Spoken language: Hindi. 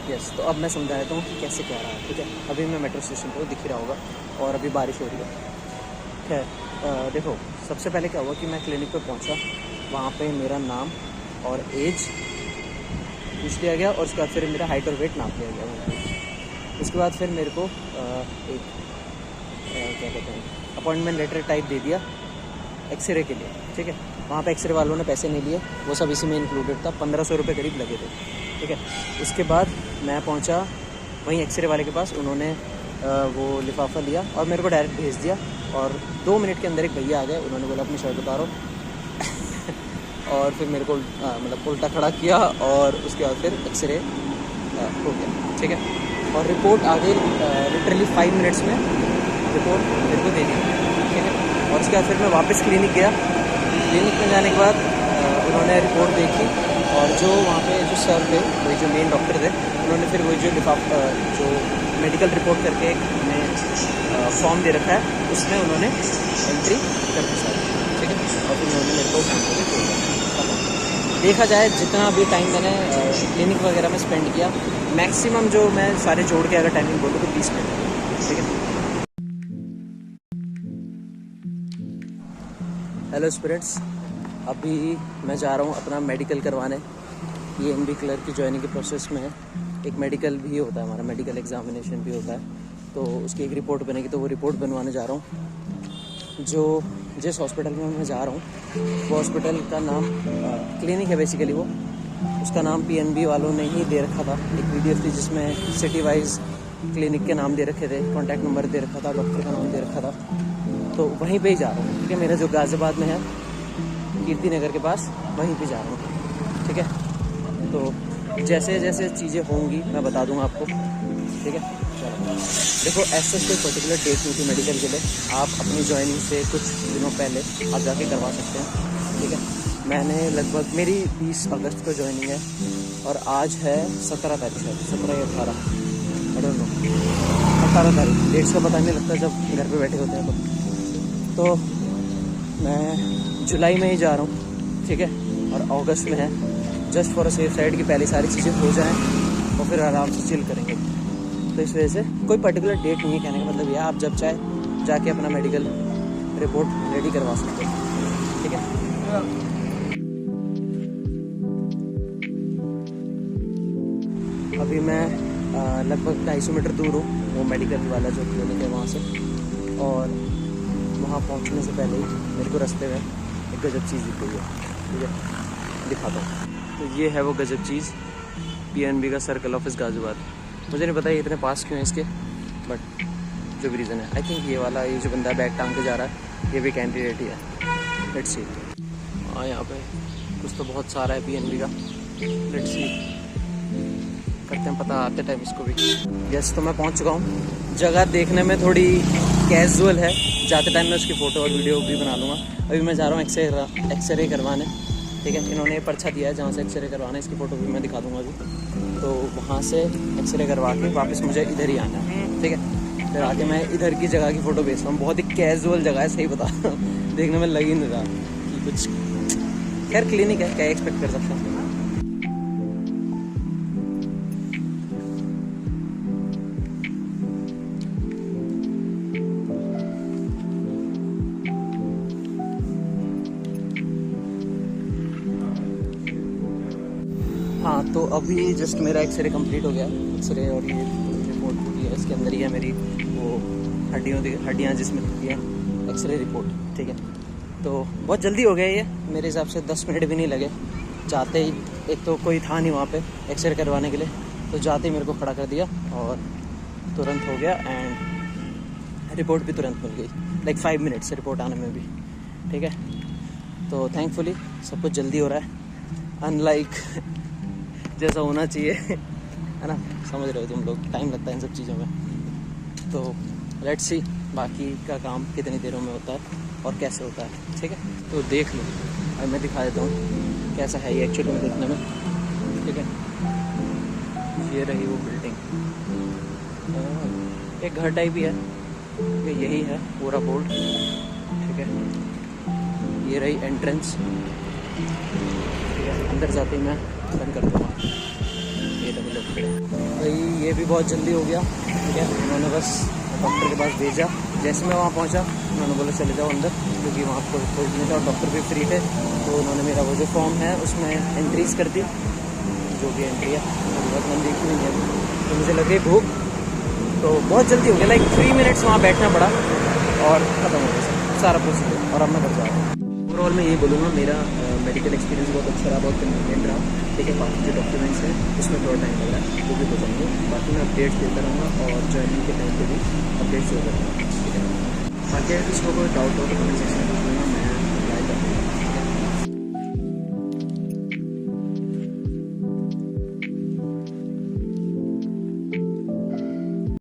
यस, तो अब मैं समझा देता हूँ कि कैसे क्या रहा है। ठीक है, अभी मैं मेट्रो स्टेशन पर दिख ही रहा होगा और अभी बारिश हो रही है। खैर देखो, सबसे पहले क्या हुआ कि मैं क्लिनिक पे पहुँचा, वहाँ पे मेरा नाम और एज पूछ लिया गया और उसके बाद फिर मेरा हाइट और वेट नाप लिया गया वहाँ पे। उसके बाद फिर मेरे को एक क्या कहते हैं अपॉइंटमेंट लेटर टाइप दे दिया एक्सरे के लिए। ठीक है, वहाँ पे एक्सरे वालों ने पैसे नहीं लिए, वो सब इसी में इंक्लूडेड था, 1500 रुपये करीब लगे थे। ठीक है, उसके बाद मैं पहुँचा वहीं एक्सरे वाले के पास, उन्होंने वो लिफाफा लिया और मेरे को डायरेक्ट भेज दिया और 2 मिनट के अंदर एक भैया आ गए, उन्होंने बोला अपनी शर्ट उतारो और फिर मेरे को मतलब उल्टा खड़ा किया और उसके बाद फिर एक्सरे हो गया। ठीक है, और रिपोर्ट आ गई लिटरली 5 मिनट्स में रिपोर्ट मेरे को देनी है। ठीक है, और उसके बाद फिर मैं वापस क्लिनिक गया। क्लिनिक में जाने के बाद उन्होंने रिपोर्ट देखी और जो वहाँ पे जो सर थे, वही जो मेन डॉक्टर थे, उन्होंने फिर वही जो मेडिकल रिपोर्ट करके उन्हें फॉर्म दे रखा है, उसमें उन्होंने एंट्री कर दी सारी। ठीक है, और फिर उन्होंने मेरे को कैंप में छोड़ दिया। देखा जाए जितना भी टाइम मैंने क्लिनिक वगैरह में स्पेंड किया, मैक्सिमम जो मैं सारे जोड़ के अगर टाइमिंग बोलूँ तो 20 मिनट। ठीक है, हेलो स्टूडेंट्स, अभी मैं जा रहा हूँ अपना मेडिकल करवाने। ये एमबी क्लर्क की ज्वाइनिंग के प्रोसेस में है। एक मेडिकल भी होता है, हमारा मेडिकल एग्जामिनेशन भी होता है, तो उसकी एक रिपोर्ट बनेगी, तो वो रिपोर्ट बनवाने जा रहा हूँ। जिस हॉस्पिटल में मैं जा रहा हूँ वो हॉस्पिटल का नाम क्लिनिक है बेसिकली, वो उसका नाम पीएनबी वालों ने ही दे रखा था। एक पीडीएफ थी जिसमें सिटी वाइज क्लिनिक के नाम दे रखे थे, कॉन्टैक्ट नंबर दे रखा था, डॉक्टर का नाम दे रखा था, तो वहीं पे ही जा रहा हूँ। ठीक है, मेरा जो गाज़ियाबाद में है कीर्ति नगर के पास, वहीं पे जा रहा हूँ। ठीक है, तो जैसे जैसे चीज़ें होंगी मैं बता दूँगा आपको। ठीक है, चलो देखो, ऐसा कोई पर्टिकुलर डेट नहीं थी मेडिकल के लिए, आप अपनी ज्वाइनिंग से कुछ दिनों पहले आप जाके करवा सकते हैं। ठीक है, मैंने लगभग मेरी 20 अगस्त को ज्वाइनिंग है और आज है 17 तारीख है, 17 या 18, आई डोंट नो, 18 तारीख। डेट्स का पता नहीं लगता जब घर पे बैठे होते हैं तो मैं जुलाई में ही जा रहा हूँ। ठीक है, और अगस्त में है, just for a safe side की पहले सारी चीज़ें हो जाएं और फिर आराम से चिल करेंगे। तो इस वजह से कोई पर्टिकुलर डेट नहीं है, कहने का मतलब यह आप जब चाहे जाके अपना मेडिकल रिपोर्ट रेडी करवा सकते हैं। ठीक है, अभी मैं लगभग 250 मीटर दूर हूँ वो मेडिकल वाला जो क्लिनिक है वहाँ से, और वहाँ पहुँचने से पहले ही मेरे को रास्ते में एक गजब चीज़ दिख गई है। ठीक है, दिखाता हूँ। तो ये है वो गजब चीज़, पीएनबी का सर्कल ऑफिस गाज़ियाबाद। मुझे नहीं पता ये इतने पास क्यों है इसके, बट जो भी रीज़न है, आई थिंक ये वाला, ये जो बंदा बैग टांग के जा रहा है ये भी कैंडिडेट ही है। Let's see. हाँ, यहाँ पे कुछ तो बहुत सारा है पीएनबी का। लेट्स सी, करते हैं पता आते टाइम इसको भी। यस, तो मैं पहुँच चुका हूँ। जगह देखने में थोड़ी कैजुअल है, जाते टाइम मैं उसकी फ़ोटो और वीडियो भी बना लूँगा। अभी मैं जा रहा हूँ एक्सरे करवाने। ठीक है, इन्होंने पर्चा दिया है जहाँ से एक्सरे करवाना है, इसकी फ़ोटो भी मैं दिखा दूँगा अभी। तो वहाँ से एक्सरे करवा के वापस मुझे इधर ही आना है। ठीक है, फिर आके मैं इधर की जगह की फ़ोटो भेजता हूँ। बहुत ही कैजुअल जगह है, सही बता रहा हूँ, देखने में लग ही नहीं रहा कि कुछ। खैर क्लिनिक है, क्या एक्सपेक्ट कर सकता हूँ। हाँ, तो अभी जस्ट मेरा एक्सरे कंप्लीट हो गया। एक्सरे और ये रिपोर्ट पूरी है, इसके अंदर ही है मेरी वो हड्डियाँ जिसमें होती हैं, एक्सरे रिपोर्ट। ठीक है, तो बहुत जल्दी हो गया ये, मेरे हिसाब से 10 मिनट भी नहीं लगे। जाते ही, एक तो कोई था नहीं वहाँ पे एक्सरे करवाने के लिए, तो जाते ही मेरे को खड़ा कर दिया और तुरंत हो गया, एंड रिपोर्ट भी तुरंत मिल गई, लाइक 5 मिनट्स रिपोर्ट आने में भी। ठीक है, तो थैंकफुली सब कुछ जल्दी हो रहा है, अनलाइक जैसा होना चाहिए, है ना, समझ रहे हो तुम लोग, टाइम लगता है इन सब चीज़ों में। तो लेट्स सी बाकी का काम कितनी देरों में होता है और कैसे होता है। ठीक है, तो देख लो, अब मैं दिखा देता हूँ कैसा है ये एक्चुअली में देखने में। ठीक है, ये रही वो बिल्डिंग, एक घर टाइप ही है, ये यही है पूरा बोर्ड। ठीक है, ये रही एंट्रेंस। ठीक है, अंदर जाते ही मैं बंद कर दूँगा। ये तो लोग खड़े भाई, ये भी बहुत जल्दी हो गया। ठीक है, उन्होंने बस डॉक्टर के पास भेजा। जैसे मैं वहाँ पहुँचा उन्होंने बोला चले जाओ अंदर, क्योंकि वहाँ पर कोई नहीं था और डॉक्टर भी फ्री थे। तो उन्होंने मेरा वो जो फॉर्म है उसमें एंट्रीज कर दी, जो भी एंट्री है। बहुत मन देखी हुई है, तो मुझे लग रही भूख, तो बहुत जल्दी हो गया। लाइक 3 मिनट्स वहाँ बैठना पड़ा और ख़त्म हो गया सारा प्रोसीजर, और अब मैं घर जा रहा हूँ। ओवरऑल मैं ये बोलूँगा, मेरा मेडिकल एक्सपीरियंस बहुत अच्छा रहा, बहुत कन्वीनियंट रहा। ठीक है, बाकी जो डॉक्यूमेंट्स हैं उसमें थोड़ा टाइम लग रहा है, वो भी हो जाएंगे। बाकी मैं अपडेट्स देता रहूँगा और ज्वाइनिंग के टाइम पे भी अपडेट्स देता रहूँगा। ठीक है, बाकी अगर किसी को कोई डाउट हो तो कमेंट सेक्शन में